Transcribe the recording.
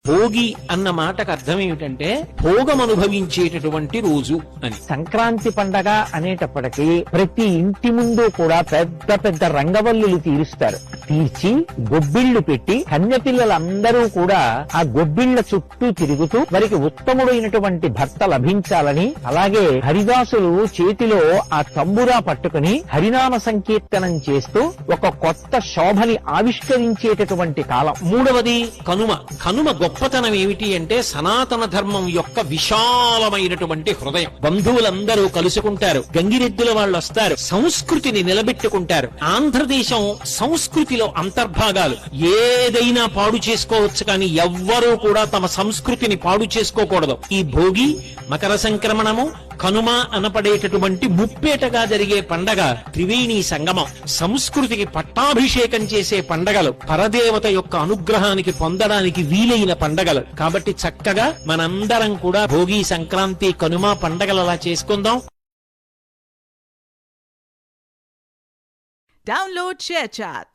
భోగి అన్న మాటకు అర్థం ఏమిటంటే భోగం అనుభవించేటటువంటి రోజు అని. సంక్రాంతి పండగ అనేటప్పటికీ ప్రతి ఇంటి ముందు కూడా పెద్ద పెద్ద రంగవల్లులు తీరుస్తారు. తీర్చి గొబ్బిళ్లు పెట్టి కన్యపిల్లలందరూ కూడా ఆ గొబ్బిళ్ల చుట్టూ తిరుగుతూ వారికి ఉత్తముడైనటువంటి భర్త లభించాలని, అలాగే హరిదాసులు చేతిలో ఆ తంబురా పట్టుకుని హరినామ సంకీర్తనం చేస్తూ ఒక కొత్త శోభని ఆవిష్కరించేటటువంటి కాలం. మూడవది కనుమ. కనుమ గొప్పతనం ఏమిటి అంటే సనాతన ధర్మం యొక్క విశాలమైనటువంటి హృదయం. బంధువులందరూ కలుసుకుంటారు, గంగిరెద్దుల వాళ్ళు వస్తారు, సంస్కృతిని నిలబెట్టుకుంటారు. ఆంధ్రదేశం సంస్కృతిలో అంతర్భాగాలు. ఏదైనా పాడు చేసుకోవచ్చు కానీ ఎవ్వరూ కూడా తమ సంస్కృతిని పాడు చేసుకోకూడదు. ఈ భోగి, మకర సంక్రమణము, కనుమ అనపడేటటువంటి ముప్పేటగా జరిగే పండగ త్రివేణి సంగమం. సంస్కృతికి పట్టాభిషేకం చేసే పండగలు, పరదేవత యొక్క అనుగ్రహానికి పొందడానికి వీలైన పండగలు. కాబట్టి చక్కగా మనందరం కూడా భోగి, సంక్రాంతి, కనుమ పండగలలా చేసుకుందాం. Download ShareChat.